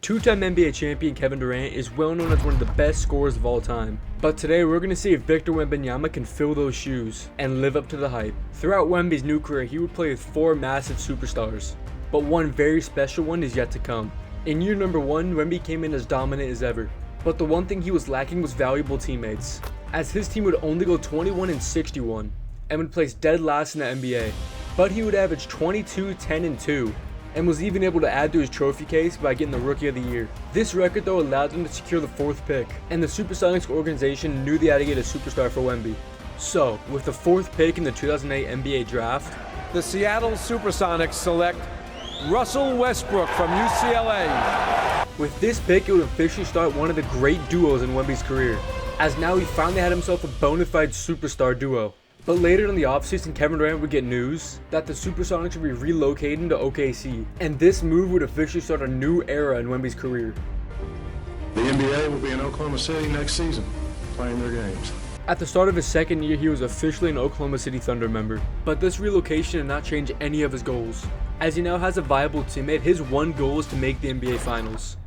Two-time NBA champion Kevin Durant is well known as one of the best scorers of all time. But today we're going to see if Victor Wembanyama can fill those shoes and live up to the hype. Throughout Wemby's new career, he would play with 4 massive superstars, but one very special one is yet to come. In year number 1, Wemby came in as dominant as ever, but the one thing he was lacking was valuable teammates, as his team would only go 21-61 and would place dead last in the NBA. But he would average 22, 10, and 2, and was even able to add to his trophy case by getting the Rookie of the Year. This record though allowed them to secure the 4th pick, and the Supersonics organization knew they had to get a superstar for Wemby. So, with the 4th pick in the 2008 NBA draft, the Seattle Supersonics select Russell Westbrook from UCLA. With this pick, it would officially start one of the great duos in Wemby's career, as now he finally had himself a bona fide superstar duo. But later in the offseason, Kevin Durant would get news that the Supersonics would be relocating to OKC, and this move would officially start a new era in Wemby's career. The NBA will be in Oklahoma City next season, playing their games. At the start of his second year, he was officially an Oklahoma City Thunder member, but this relocation did not change any of his goals. As he now has a viable teammate, his one goal is to make the NBA Finals.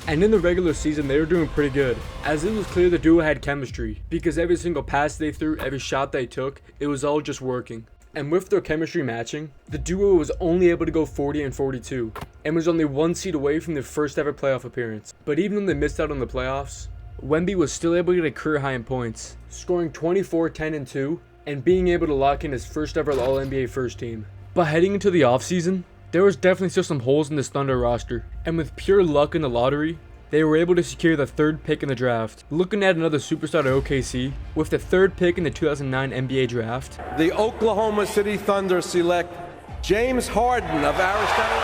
And in the regular season, they were doing pretty good, as it was clear the duo had chemistry, because every single pass they threw, every shot they took, it was all just working. And with their chemistry matching, the duo was only able to go 40-42, and was only 1 seed away from their first ever playoff appearance. But even though they missed out on the playoffs, Wemby was still able to get a career high in points, scoring 24, 10, and 2, and being able to lock in his first ever All-NBA first team. But heading into the offseason, there was definitely still some holes in this Thunder roster, and with pure luck in the lottery, they were able to secure the 3rd pick in the draft. Looking at another superstar to OKC, with the 3rd pick in the 2009 NBA draft, the Oklahoma City Thunder select James Harden of Arizona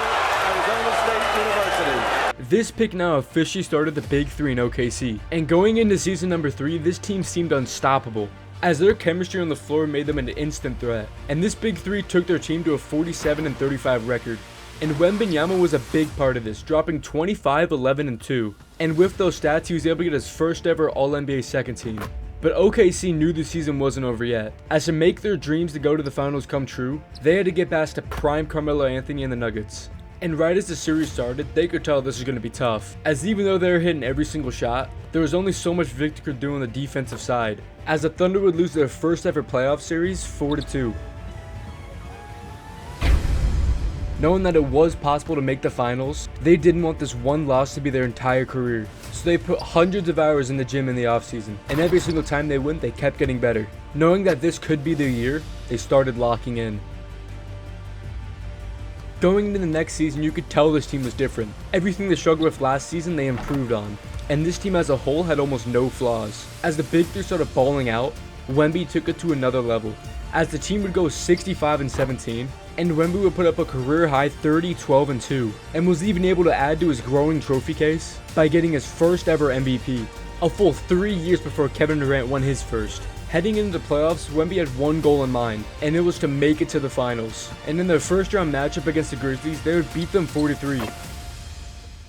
State University. This pick now officially started the Big 3 in OKC, and going into season number 3, this team seemed unstoppable, as their chemistry on the floor made them an instant threat, and this Big 3 took their team to a 47-35 record. And Wembanyama was a big part of this, dropping 25, 11, and 2. And with those stats, he was able to get his first ever All-NBA second team. But OKC knew the season wasn't over yet, as to make their dreams to go to the finals come true, they had to get past a prime Carmelo Anthony and the Nuggets. And right as the series started, they could tell this was going to be tough, as even though they were hitting every single shot, there was only so much Victor could do on the defensive side, as the Thunder would lose their first ever playoff series 4-2. Knowing that it was possible to make the finals, they didn't want this one loss to be their entire career, so they put hundreds of hours in the gym in the offseason, and every single time they went, they kept getting better. Knowing that this could be their year, they started locking in. Going into the next season, you could tell this team was different. Everything they struggled with last season, they improved on. And this team as a whole had almost no flaws. As the Big 3 started balling out, Wemby took it to another level, as the team would go 65-17, and Wemby would put up a career high 30, 12, and 2, and was even able to add to his growing trophy case by getting his first ever MVP, a full 3 years before Kevin Durant won his first. Heading into the playoffs, Wemby had one goal in mind, and it was to make it to the finals. And in their first round matchup against the Grizzlies, they would beat them 4-3.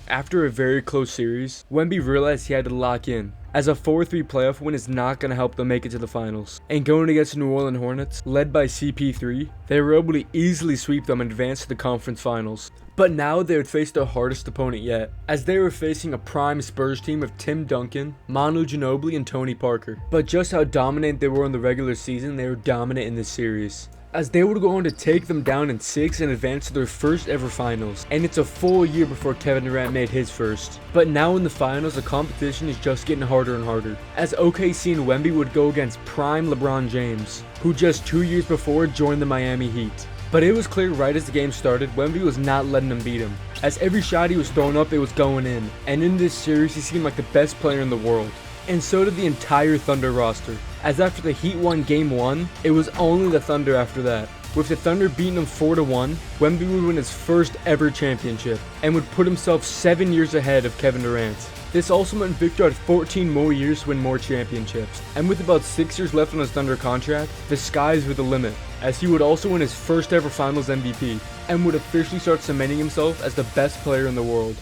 After a very close series, Wemby realized he had to lock in, as a 4-3 playoff win is not going to help them make it to the finals. And going against the New Orleans Hornets, led by CP3, they were able to easily sweep them and advance to the conference finals. But now they would face their hardest opponent yet, as they were facing a prime Spurs team of Tim Duncan, Manu Ginobili, and Tony Parker. But just how dominant they were in the regular season, they were dominant in this series, as they would go on to take them down in 6 and advance to their first ever finals. And it's a full year before Kevin Durant made his first. But now in the finals, the competition is just getting harder and harder, as OKC and Wemby would go against prime LeBron James, who just 2 years before joined the Miami Heat. But it was clear right as the game started, Wemby was not letting them beat him, as every shot he was throwing up, it was going in. And in this series, he seemed like the best player in the world. And so did the entire Thunder roster, as after the Heat won Game 1, it was only the Thunder after that. With the Thunder beating them 4-1, Wemby would win his first ever championship, and would put himself 7 years ahead of Kevin Durant. This also meant Victor had 14 more years to win more championships, and with about 6 years left on his Thunder contract, the skies were the limit, as he would also win his first ever Finals MVP, and would officially start cementing himself as the best player in the world.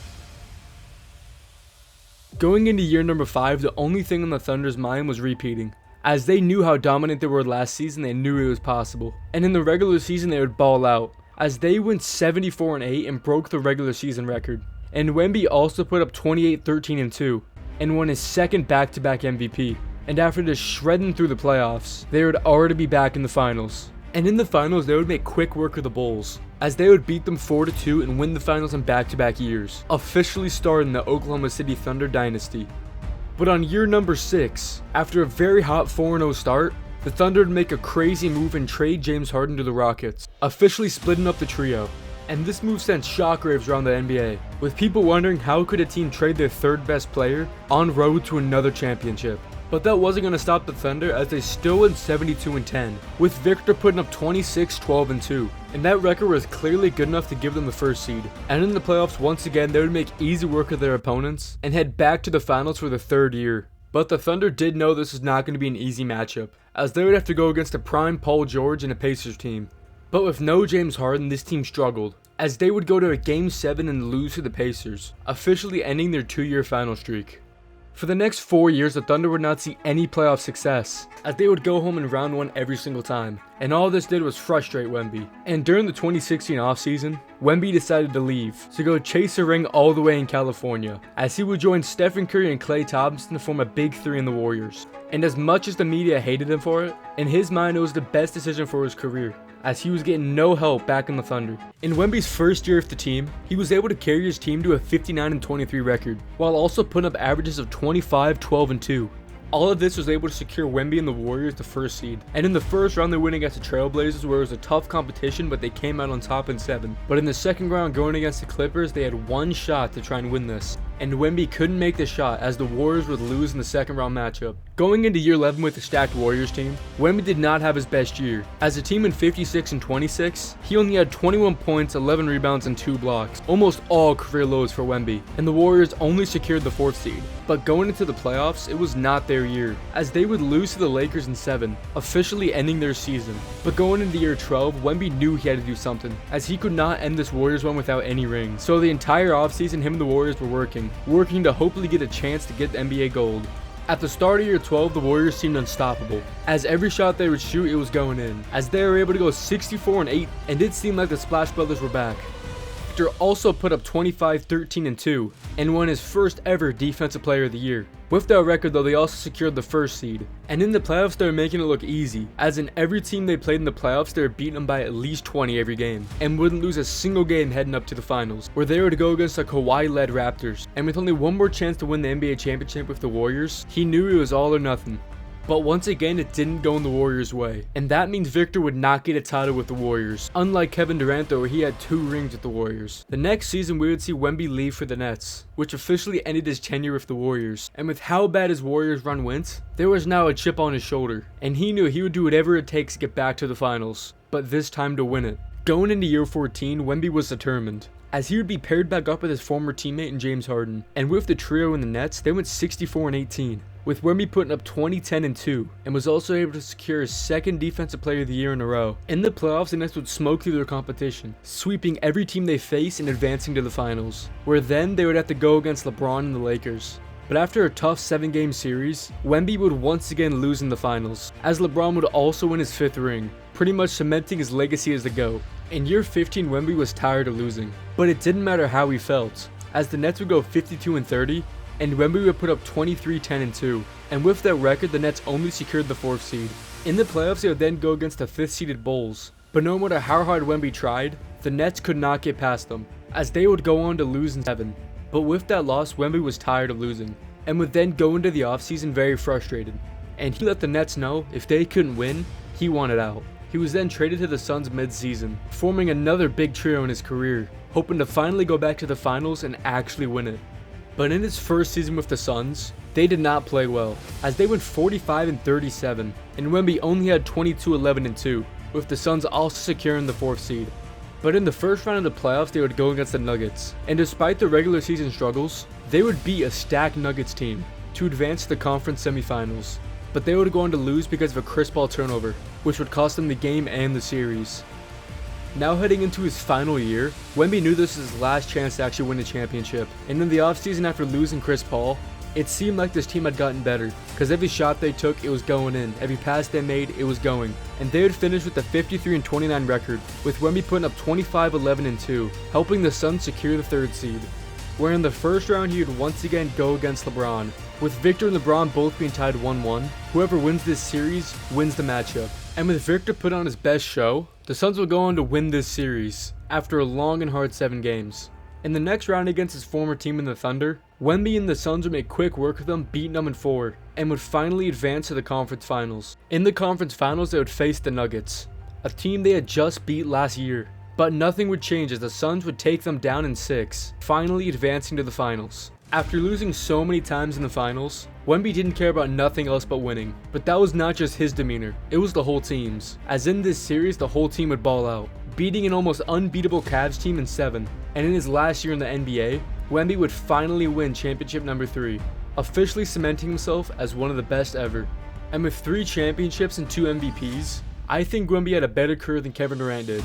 Going into year number 5, the only thing on the Thunder's mind was repeating. As they knew how dominant they were last season, they knew it was possible. And in the regular season, they would ball out, as they went 74-8 and broke the regular season record. And Wemby also put up 28, 13, and 2, and won his second back-to-back MVP. And after just shredding through the playoffs, they would already be back in the finals. And in the finals, they would make quick work of the Bulls, as they would beat them 4-2 and win the finals in back-to-back years, officially starting the Oklahoma City Thunder dynasty. But on year number 6, after a very hot 4-0 start, the Thunder would make a crazy move and trade James Harden to the Rockets, officially splitting up the trio. And this move sent shockwaves around the NBA, with people wondering how could a team trade their third best player en route to another championship. But that wasn't going to stop the Thunder, as they still went 72-10, with Victor putting up 26, 12, and 2. And that record was clearly good enough to give them the first seed. And in the playoffs, once again, they would make easy work of their opponents and head back to the finals for the third year. But the Thunder did know this was not going to be an easy matchup, as they would have to go against a prime Paul George and a Pacers team. But with no James Harden, this team struggled, as they would go to a Game 7 and lose to the Pacers, officially ending their 2-year final streak. For the next 4 years, the Thunder would not see any playoff success, as they would go home in round 1 every single time, and all this did was frustrate Wemby. And during the 2016 offseason, Wemby decided to leave to go chase a ring all the way in California, as he would join Stephen Curry and Klay Thompson to form a big three in the Warriors. And as much as the media hated him for it, in his mind it was the best decision for his career, as he was getting no help back in the Thunder. In Wemby's first year with the team, he was able to carry his team to a 59-23 record, while also putting up averages of 25, 12, and 2. All of this was able to secure Wemby and the Warriors the first seed. And in the first round, they went against the Trailblazers, where it was a tough competition, but they came out on top in 7. But in the second round, going against the Clippers, they had one shot to try and win this. And Wemby couldn't make the shot, as the Warriors would lose in the second round matchup. Going into year 11 with the stacked Warriors team, Wemby did not have his best year. As a team in 56 and 26, he only had 21 points, 11 rebounds, and 2 blocks, almost all career lows for Wemby, and the Warriors only secured the 4th seed. But going into the playoffs, it was not their year, as they would lose to the Lakers in 7, officially ending their season. But going into year 12, Wemby knew he had to do something, as he could not end this Warriors run without any rings. So the entire offseason, him and the Warriors were working to hopefully get a chance to get the NBA gold. At the start of year 12, the Warriors seemed unstoppable, as every shot they would shoot, it was going in, as they were able to go 64 and 8, and it seemed like the Splash Brothers were back. Victor also put up 25, 13, and 2, and won his first ever Defensive Player of the Year. With that record though, they also secured the 1st seed. And in the playoffs, they were making it look easy, as in every team they played in the playoffs, they were beating them by at least 20 every game, and wouldn't lose a single game heading up to the finals, where they were to go against the Kawhi-led Raptors. And with only one more chance to win the NBA championship with the Warriors, he knew it was all or nothing. But once again, it didn't go in the Warriors' way, and that means Victor would not get a title with the Warriors, unlike Kevin Durant though, where he had 2 rings with the Warriors. The next season, we would see Wemby leave for the Nets, which officially ended his tenure with the Warriors. And with how bad his Warriors run went, there was now a chip on his shoulder, and he knew he would do whatever it takes to get back to the finals, but this time to win it. Going into year 14, Wemby was determined, as he would be paired back up with his former teammate in James Harden. And with the trio in the Nets, they went 64 and 18. With Wemby putting up 20, 10, and 2, and was also able to secure his 2nd Defensive Player of the Year in a row. In the playoffs, the Nets would smoke through their competition, sweeping every team they face and advancing to the finals, where then they would have to go against LeBron and the Lakers. But after a tough 7-game series, Wemby would once again lose in the finals, as LeBron would also win his 5th ring, pretty much cementing his legacy as the GOAT. In year 15, Wemby was tired of losing, but it didn't matter how he felt, as the Nets would go 52 and 30, and Wemby would put up 23, 10, and 2. And with that record, the Nets only secured the 4th seed. In the playoffs, they would then go against the 5th seeded Bulls. But no matter how hard Wemby tried, the Nets could not get past them, as they would go on to lose in 7. But with that loss, Wemby was tired of losing, and would then go into the offseason very frustrated. And he let the Nets know if they couldn't win, he wanted out. He was then traded to the Suns mid-season, forming another big trio in his career, hoping to finally go back to the finals and actually win it. But in his first season with the Suns, they did not play well, as they went 45 and 37, and Wemby only had 22, 11, and 2, with the Suns also securing the 4th seed. But in the first round of the playoffs, they would go against the Nuggets, and despite the regular season struggles, they would beat a stacked Nuggets team to advance to the conference semifinals. But they would go on to lose because of a Chris Paul turnover, which would cost them the game and the series. Now heading into his final year, Wemby knew this was his last chance to actually win the championship, and in the offseason after losing Chris Paul, it seemed like this team had gotten better, because every shot they took, it was going in, every pass they made, it was going, and they would finish with a 53 and 29 record, with Wemby putting up 25, 11, and 2, helping the Suns secure the 3rd seed. where in the first round he would once again go against LeBron. With Victor and LeBron both being tied 1-1, whoever wins this series wins the matchup. And with Victor put on his best show, the Suns will go on to win this series after a long and hard 7 games. In the next round against his former team in the Thunder, Wemby and the Suns would make quick work of them, beating them in 4, and would finally advance to the conference finals. In the conference finals, they would face the Nuggets, a team they had just beat last year. But nothing would change as the Suns would take them down in 6, finally advancing to the finals. After losing so many times in the finals, Wemby didn't care about nothing else but winning. But that was not just his demeanor, it was the whole team's. As in this series, the whole team would ball out, beating an almost unbeatable Cavs team in 7. And in his last year in the NBA, Wemby would finally win championship number 3, officially cementing himself as one of the best ever. And with 3 championships and 2 MVPs, I think Wemby had a better career than Kevin Durant did.